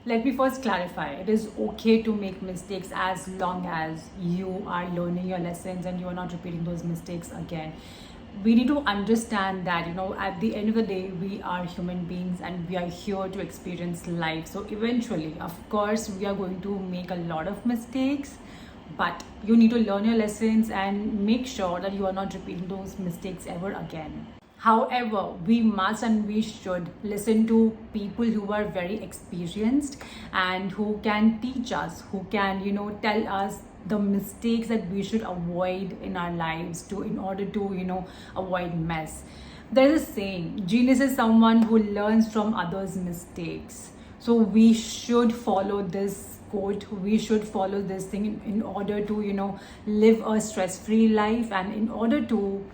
Let me first clarify, it is okay to make mistakes as long as you are learning your lessons and you are not repeating those mistakes again. We need to understand that, at the end of the day, we are human beings and we are here to experience life. So eventually, of course, we are going to make a lot of mistakes, but you need to learn your lessons and make sure that you are not repeating those mistakes ever again. However, we must and we should listen to people who are very experienced and who can teach us, who can, tell us the mistakes that we should avoid in our lives to in order to, avoid mess. There is a saying, genius is someone who learns from others' mistakes. So we should follow this quote, we should follow this thing in order to, live a stress-free life and in order to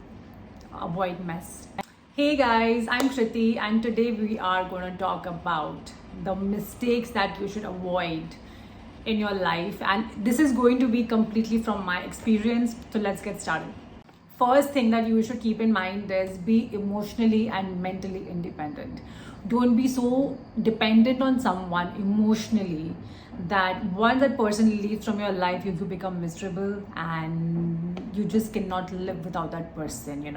avoid mess. Hey guys, I'm Kriti and today we are going to talk about the mistakes that you should avoid in your life, and this is going to be completely from my experience. So let's get started. First thing that you should keep in mind is be emotionally and mentally independent. Don't be so dependent on someone emotionally that once that person leaves from your life, you become miserable and you just cannot live without that person.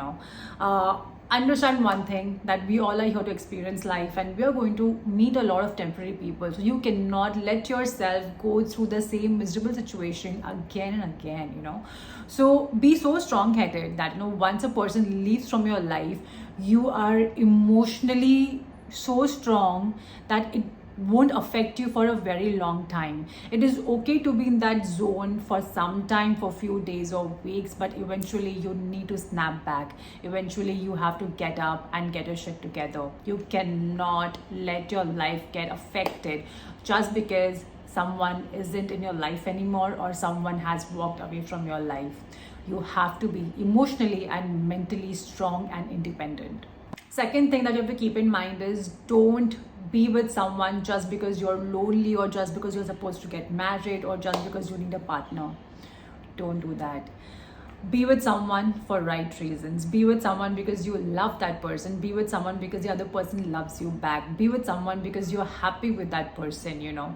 Understand one thing, that we all are here to experience life and we are going to meet a lot of temporary people. So you cannot let yourself go through the same miserable situation again and again. So be so strong-headed that once a person leaves from your life, you are emotionally so strong that it won't affect you for a very long time. It is okay to be in that zone for some time, for few days or weeks, but eventually you need to snap back. Eventually you have to get up and get your shit together. You cannot let your life get affected just because someone isn't in your life anymore or someone has walked away from your life. You have to be emotionally and mentally strong and independent. Second thing that you have to keep in mind is don't be with someone just because you're lonely or just because you're supposed to get married or just because you need a partner. Don't do that. Be with someone for right reasons. Be with someone because you love that person. Be with someone because the other person loves you back. Be with someone because you're happy with that person.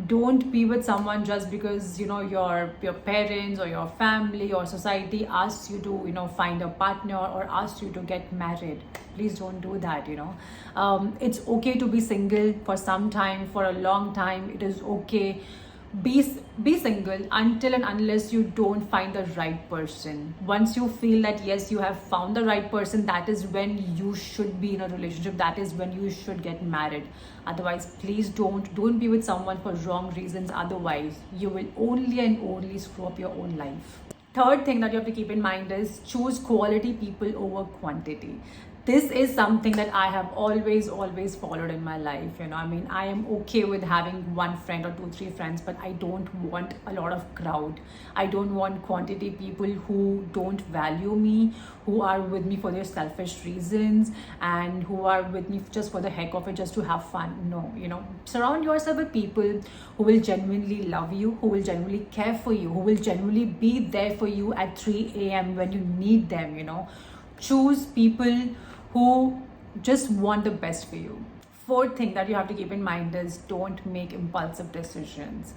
Don't be with someone just because your parents or your family or society asks you to find a partner or asks you to get married. Please don't do that. It's okay to be single for some time, for a long time. It is okay. Be single until and unless you don't find the right person. Once you feel that yes, you have found the right person, that is when you should be in a relationship. That is when you should get married. Otherwise, please don't be with someone for wrong reasons. Otherwise, you will only and only screw up your own life. Third thing that you have to keep in mind is choose quality people over quantity. This is something that I have always followed in my life. I am okay with having one friend or 2-3 friends, but I don't want a lot of crowd. I don't want quantity people who don't value me, who are with me for their selfish reasons and who are with me just for the heck of it, just to have fun. No, surround yourself with people who will genuinely love you, who will genuinely care for you, who will genuinely be there for you at 3 a.m. when you need them. Choose people who just want the best for you. Fourth thing that you have to keep in mind is don't make impulsive decisions.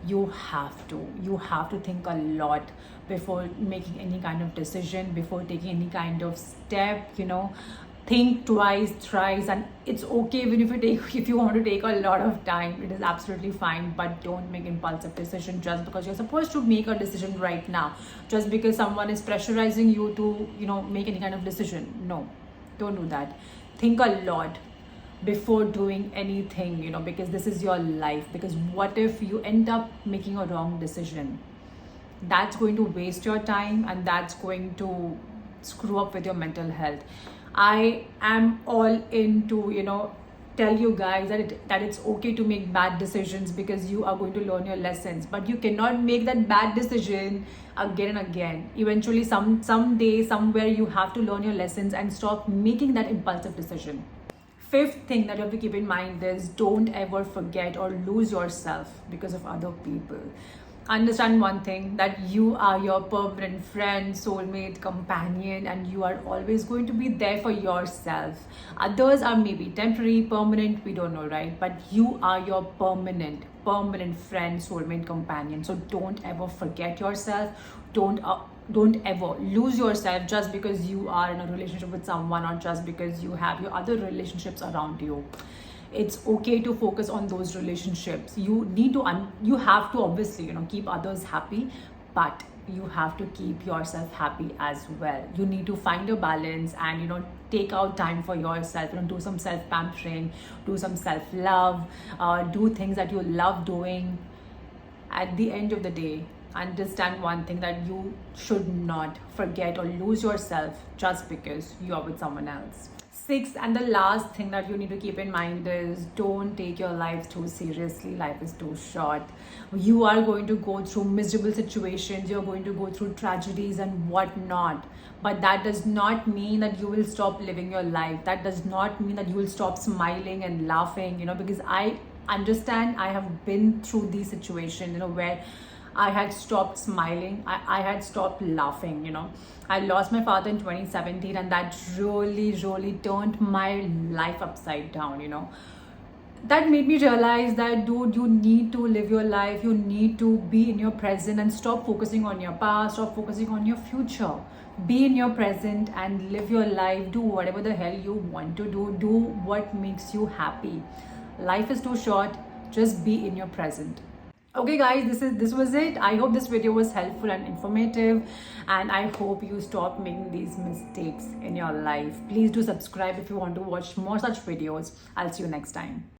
You have to think a lot before making any kind of decision, before taking any kind of step. Think twice, thrice, and it's okay even if you want to take a lot of time. It is absolutely fine, but don't make impulsive decision just because you're supposed to make a decision right now, just because someone is pressurizing you to make any kind of decision. No, don't do that. Think a lot before doing anything, because this is your life. Because what if you end up making a wrong decision? That's going to waste your time and that's going to screw up with your mental health. I am all into tell you guys that it's okay to make bad decisions because you are going to learn your lessons, but you cannot make that bad decision again and again. Eventually someday somewhere you have to learn your lessons and stop making that impulsive decision. Fifth thing that you have to keep in mind is don't ever forget or lose yourself because of other people. Understand one thing, that you are your permanent friend, soulmate, companion, and you are always going to be there for yourself. Others are maybe temporary, permanent, we don't know, right? But you are your permanent friend, soulmate, companion. So don't ever forget yourself. Don't ever lose yourself just because you are in a relationship with someone, or just because you have your other relationships around you. It's okay to focus on those relationships. You have to obviously, keep others happy, but you have to keep yourself happy as well. You need to find a balance, and take out time for yourself. Do some self pampering, do some self love, do things that you love doing. At the end of the day, understand one thing, that you should not forget or lose yourself just because you are with someone else. Sixth and the last thing that you need to keep in mind is, don't take your life too seriously. Life is too short. You are going to go through miserable situations, you're going to go through tragedies and whatnot. But that does not mean that you will stop living your life. That does not mean that you will stop smiling and laughing, because I understand, I have been through these situations, where I had stopped smiling, I had stopped laughing. I lost my father in 2017, and that really turned my life upside down. That made me realize that, dude, you need to live your life, you need to be in your present, and stop focusing on your past, stop focusing on your future. Be in your present and live your life. Do whatever the hell you want to do what makes you happy. Life is too short, just be in your present. Okay guys, this was it. I hope this video was helpful and informative, and I hope you stop making these mistakes in your life. Please do subscribe if you want to watch more such videos. I'll see you next time.